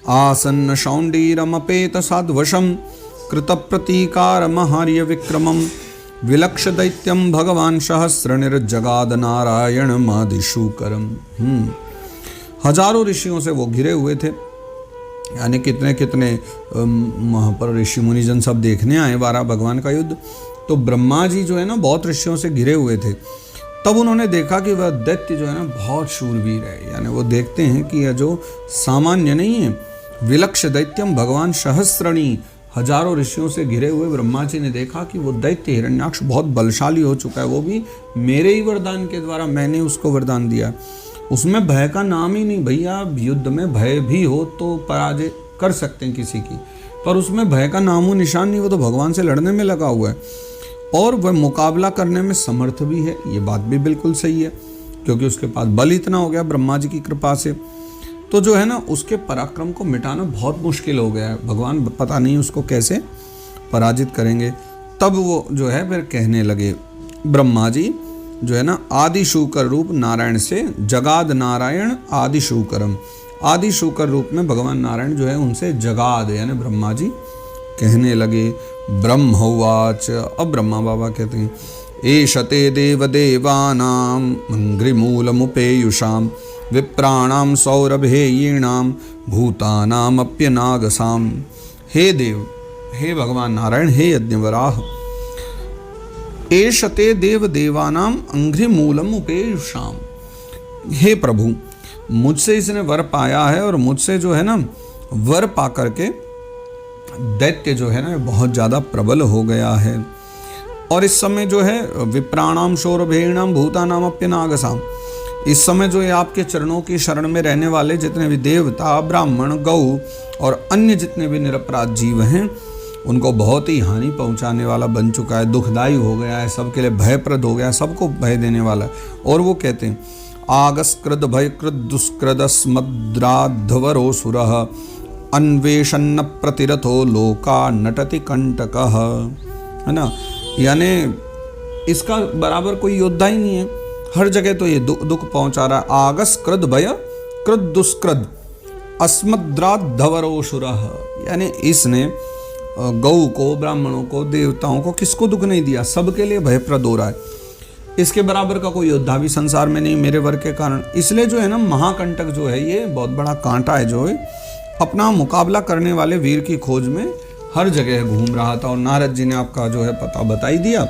आसन्न शौण्डीरमपेत साध्वशं कृतप्रतीकारमहार्य विक्रमं विलक्ष दैत्यं भगवान सहस्रनिर्जगाद नारायण मादिशूकरम। हजारों ऋषियों से वो घिरे हुए थे, यानी कितने कितने वहाँ पर ऋषि मुनिजन सब देखने आए 12 भगवान का युद्ध। तो ब्रह्मा जी जो है ना बहुत ऋषियों से घिरे हुए थे। तब उन्होंने देखा कि वह दैत्य जो है ना बहुत शूरवीर है, यानी वो देखते हैं कि यह जो सामान्य नहीं है। विलक्ष दैत्यम भगवान सहस्रणी, हजारों ऋषियों से घिरे हुए ब्रह्मा जी ने देखा कि वो दैत्य हिरण्याक्ष बहुत बलशाली हो चुका है, वो भी मेरे ही वरदान के द्वारा, मैंने उसको वरदान दिया। उसमें भय का नाम ही नहीं। भैया युद्ध में भय भी हो तो पराजय कर सकते हैं किसी की, पर उसमें भय का नामो निशान नहीं। वो तो भगवान से लड़ने में लगा हुआ है और वह मुकाबला करने में समर्थ भी है। ये बात भी बिल्कुल सही है, क्योंकि उसके पास बल इतना हो गया ब्रह्मा जी की कृपा से। तो जो है ना उसके पराक्रम को मिटाना बहुत मुश्किल हो गया है। भगवान पता नहीं उसको कैसे पराजित करेंगे। तब वो जो है फिर कहने लगे, ब्रह्मा जी जो है ना आदि शूकर रूप नारायण से, जगाद नारायण आदि शूकरम, आदि शूकर रूप में भगवान नारायण जो है उनसे जगाद यानी ब्रह्मा जी कहने लगे। ब्रह्मवाच, अब ब्रह्मा बाबा कहते हैं, एषते देवदेवानां अंघ्रिमूलमुपेयुषां विप्राणां सौरभेयीणां भूतानामप्यनागसां। हे देव, हे भगवान नारायण, हे यज्ञवराह, एषते देव देवानाम अंघ्रिमूलम उपेयुषाम। हे प्रभु, मुझसे इसने वर पाया है और मुझसे जो है ना वर पा करके दैत्य जो है ना बहुत ज़्यादा प्रबल हो गया है। और इस समय जो है विप्राणाम शौरभेणाम भूतानाम अप्यनागसाम, इस समय जो है आपके चरणों की शरण में रहने वाले जितने भी देवता, ब्राह्मण, गौ और अन्य जितने भी निरपराध जीव हैं उनको बहुत ही हानि पहुंचाने वाला बन चुका है, दुखदायी हो गया है, सबके लिए भयप्रद हो गया है, सबको भय देने वाला है। और वो कहते हैं, आगस्कृद भयकृद दुष्कृद स्मद्राध्वरो सुरः अन्वेषन्न प्रतिरथो लोका नटति कंटकः। है ना, यानी इसका बराबर कोई योद्धा ही नहीं है, हर जगह तो ये दुख पहुंचा रहा है। आगस्कृद भय कृद दुष्कृद अस्मद्राध्वरो सुरः, यानी इसने गौ को, ब्राह्मणों को, देवताओं को, किसको दुख नहीं दिया, सबके लिए भयप्रद हो रहा है। इसके बराबर का कोई योद्धा भी संसार में नहीं मेरे वर के कारण। इसलिए जो है ना महाकंटक जो है ये बहुत बड़ा कांटा है, जो है अपना मुकाबला करने वाले वीर की खोज में हर जगह घूम रहा था। और नारद जी ने आपका जो है पता बता ही दिया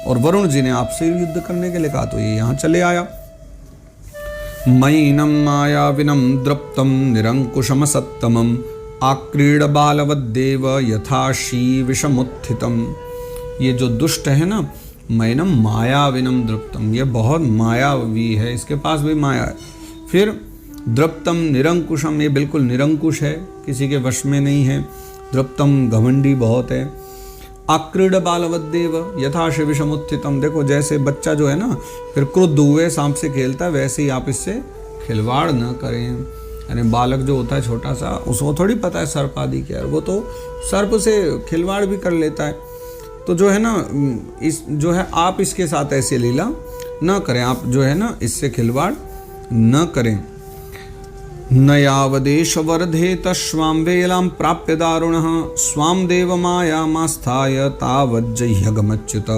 और वरुण जी ने आपसे युद्ध करने के लिए कहा, तो ये यहाँ चले आया। मयिनं मायाविनं द्रप्तं निरंकुशम सत्तमं आक्रीड बालवद्देव यथा शी विषमुत्थितम। ये जो दुष्ट है ना, मैनम मायाविनम द्रप्तम, ये बहुत मायावी है, इसके पास भी माया है। फिर द्रप्तम निरंकुशम, ये बिल्कुल निरंकुश है, किसी के वश में नहीं है। द्रप्तम घमंडी बहुत है। आक्रीड बालवद्देव यथा शी विषमुत्थितम, देखो जैसे बच्चा जो है ना फिर क्रुद्ध हुए सांप से खेलता है, वैसे ही आप इससे खिलवाड़ न करें। यानी बालक जो होता है छोटा सा, उसको थोड़ी पता है सर्प आदि क्या है, वो तो सर्प से खिलवाड़ भी कर लेता है। तो जो है ना इस जो है आप इसके साथ ऐसे लीला न करें, आप जो है ना इससे खिलवाड़ न करें। न यावदेश वर्धेत स्वाम वेलाम प्राप्य दारुणः स्वाम देव मायामास्थाय तावज्जह्यगमच्युत।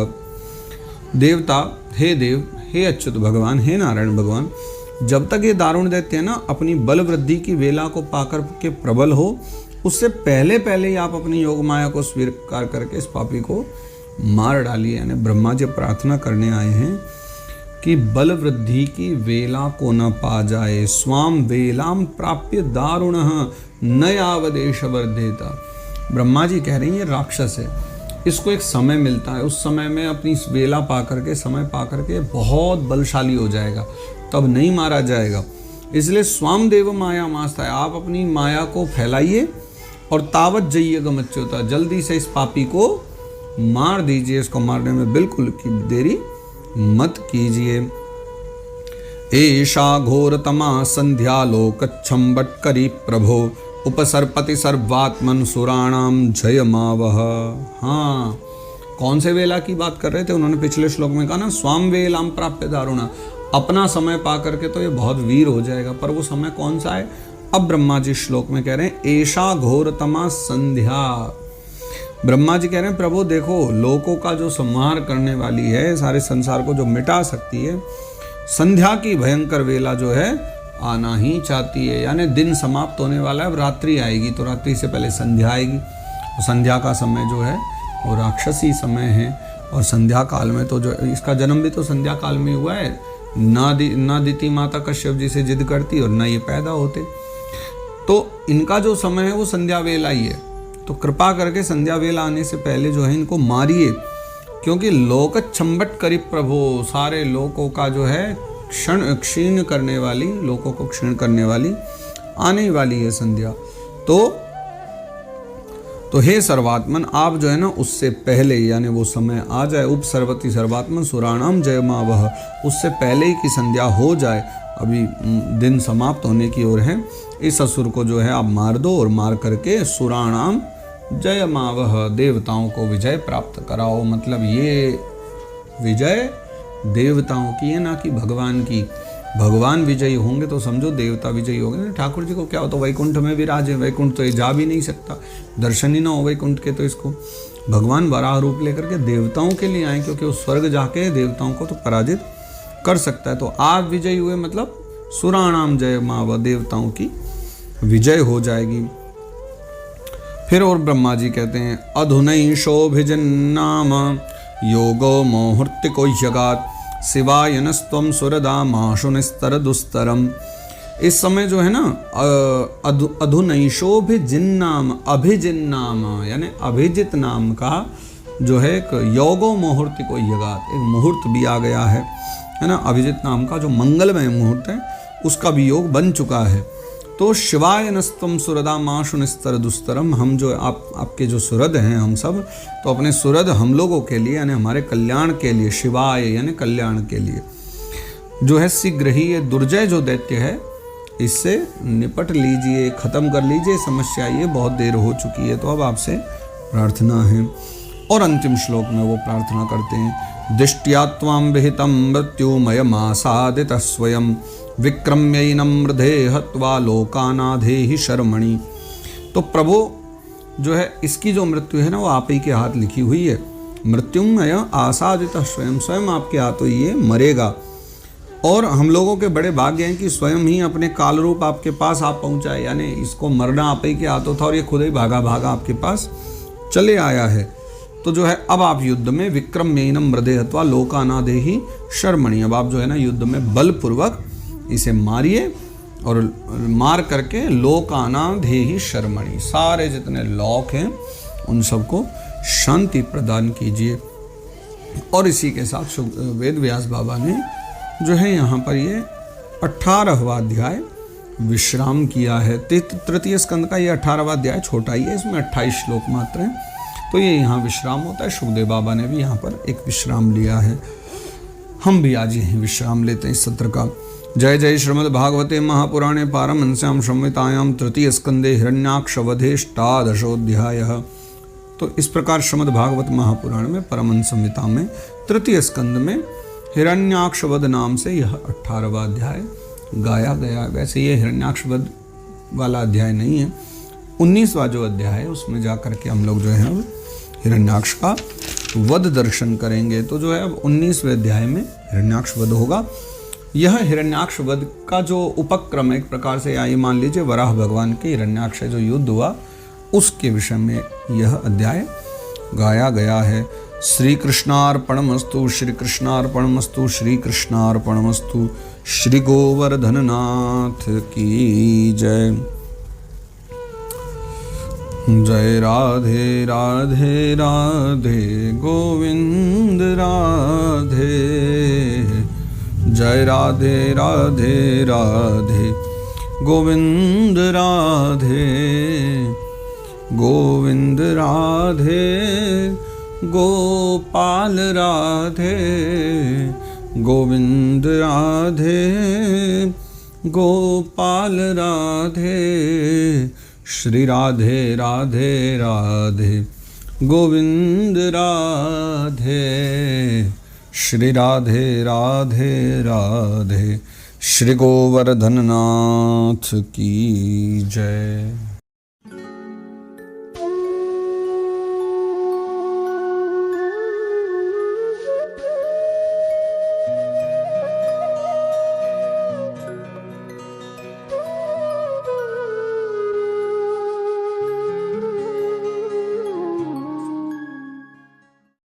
देवता, हे देव, हे अच्युत भगवान, हे नारायण भगवान, जब तक ये दारुण दैत्य है ना अपनी बल वृद्धि की वेला को पाकर के प्रबल हो, उससे पहले पहले ही आप अपनी योग माया को स्वीकार करके इस पापी को मार डालिए। यानी ब्रह्मा जी प्रार्थना करने आए हैं कि बल वृद्धि की वेला को न पा जाए। स्वाम वेलाम प्राप्य दारुणः न यावदेश वर्धेत। ब्रह्मा जी कह रही हैं ये राक्षस है, इसको एक समय मिलता है, उस समय में अपनी वेला पा करके, समय पा करके बहुत बलशाली हो जाएगा, तब नहीं मारा जाएगा। इसलिए स्वाम देव माया मास्ता है, आप अपनी माया को फैलाइए और तावत जह्यगमच्युत, जल्दी से इस पापी को मार दीजिए, इसको मारने में बिल्कुल की देरी मत कीजिए। एषा घोरतमा संध्या लोकच्छम्बटकरी प्रभो उपसर्पति सर्वात्मन सुराणाम जयमावह। हाँ, कौन से वेला की बात कर रहे थे उन्होंने पिछले श्लोक में कहा ना, स्वाम वेलाम प्राप्य दारुणा, अपना समय पा करके तो ये बहुत वीर हो जाएगा। पर वो समय कौन सा है? अब ब्रह्मा जी श्लोक में कह रहे हैं ऐशा घोरतमा संध्या। ब्रह्मा जी कह रहे हैं प्रभु देखो, लोकों का जो संहार करने वाली है, सारे संसार को जो मिटा सकती है, संध्या की भयंकर वेला जो है आना ही चाहती है। यानी दिन समाप्त होने वाला है, अब रात्रि आएगी, तो रात्रि से पहले संध्या आएगी। तो संध्या का समय जो है वो राक्षसी समय है, और संध्या काल में तो जो इसका जन्म भी तो संध्या काल में हुआ है। ना दिति माता कश्यप जी से जिद करती और ना ये पैदा होते, तो इनका जो समय है वो संध्या वेला ही है। तो कृपा करके संध्या वेला आने से पहले जो है इनको मारिए, क्योंकि लोक छम्बट करी प्रभु, सारे लोकों का जो है क्षीण करने वाली, लोकों को क्षीण करने वाली आने वाली है संध्या। तो हे सर्वात्मन, आप जो है ना उससे पहले, यानी वो समय आ जाए, उपसर्वती सर्वात्मन सुराणाम जयमावह, उससे पहले ही की संध्या हो जाए, अभी दिन समाप्त होने की ओर है, इस असुर को जो है आप मार दो, और मार करके सुराणाम जयमावह, देवताओं को विजय प्राप्त कराओ। मतलब ये विजय देवताओं की है, ना कि भगवान की। भगवान विजयी होंगे तो समझो देवता विजयी हो गए। ठाकुर जी को क्या होता, वैकुंठ में विराजे, वैकुंठ तो ये जा भी नहीं सकता, दर्शन ही ना हो वैकुंठ के, तो इसको भगवान वराह रूप लेकर के देवताओं के लिए आए, क्योंकि वो स्वर्ग जाके देवताओं को तो पराजित कर सकता है। तो आप विजयी हुए, मतलब सुराणाम जय माव, देवताओं की विजय हो जाएगी। फिर और ब्रह्मा जी कहते हैं अधुनई शोभिजन्नाम योगो मुहूर्तिको यगात शिवाय नस्त्वं सुरदा माशु निस्तर दुस्तरम। इस समय जो है ना अधुनैशोभिजिन्नाम, अभिजिन्नाम यानी अभिजित नाम का जो है एक योगो मुहूर्तिको यगात, एक मुहूर्त भी आ गया है ना। अभिजित नाम का जो मंगलमय मुहूर्त है उसका भी योग बन चुका है। तो शिवाय नस्तम सुरदा माशु निस्तर दुस्तरम, हम जो आपके जो सुरद हैं हम सब, तो अपने सुरद हम लोगों के लिए यानी हमारे कल्याण के लिए, शिवाय यानी कल्याण के लिए जो है शीघ्र ही ये दुर्जय जो दैत्य है इससे निपट लीजिए, खत्म कर लीजिए समस्या, ये बहुत देर हो चुकी है। तो अब आपसे प्रार्थना है। और अंतिम श्लोक में वो प्रार्थना करते हैं दृष्ट्या त्वां विहितं मृत्युमयमासादितः स्वयं विक्रम्यैनं मृधे हत्वा लोकानाधेहि शर्मणि। तो प्रभु जो है इसकी जो मृत्यु है ना वो आप ही के हाथ लिखी हुई है। मृत्युमय आसादितः स्वयं, स्वयं आपके हाथों ये मरेगा। और हम लोगों के बड़े भाग्य हैं कि स्वयं ही अपने काल रूप आपके पास आप पहुंचाए, यानी इसको मरना आप ही के हाथों था और ये खुद ही भागा भागा आपके पास चले आया है। तो जो है अब आप युद्ध में विक्रम्यैनं मृधे हत्वा लोकानाधेहि शर्मणि, अब आप जो है ना युद्ध में बलपूर्वक इसे मारिए और मार करके लोकानाधेहि शर्मणि, सारे जितने लोक हैं उन सबको शांति प्रदान कीजिए। और इसी के साथ वेद व्यास बाबा ने जो है यहाँ पर ये 18वां अध्याय विश्राम किया है। तृतीय स्कंद का ये 18वां अध्याय छोटा ही है, इसमें 28 श्लोक मात्र हैं, तो ये यहाँ विश्राम होता है। शुभदेव बाबा ने भी यहाँ पर एक विश्राम लिया है, हम भी आज यही विश्राम लेते हैं इस सत्र का। जय जय श्रीमद् भागवते महापुराणे पारमहंस्यां संहितायां तृतीय स्कंदे हिरण्याक्षवधेष्टादशोऽध्यायः। तो इस प्रकार श्रीमद् भागवत महापुराण में परमहंस संहिता में तृतीय स्कंद में हिरण्याक्षवध नाम से यह 18वां अध्याय गाया गया। वैसे ये हिरण्याक्षवध वाला अध्याय नहीं है, 19वां जो अध्याय है उसमें जा करके हम लोग जो है हिरण्याक्ष का वध दर्शन करेंगे। तो जो है अब 19वें अध्याय में हिरण्याक्ष वध होगा। यह हिरण्याक्ष वध का जो उपक्रम एक प्रकार से ये मान लीजिए वराह भगवान के हिरण्याक्ष जो युद्ध हुआ उसके विषय में यह अध्याय गाया गया है। श्री कृष्णार्पणमस्तु, श्री कृष्णार्पणमस्तु, श्री कृष्णार्पणमस्तु। श्री गोवर्धननाथ की जय। जय राधे राधे राधे गोविंद राधे, जय राधे राधे राधे गोविंद राधे, गोविंद राधे गोपाल राधे, गोविंद राधे गोपाल राधे। श्री राधे राधे राधे गोविंद राधे, श्री राधे राधे राधे श्री गोवर्धन नाथ की जय।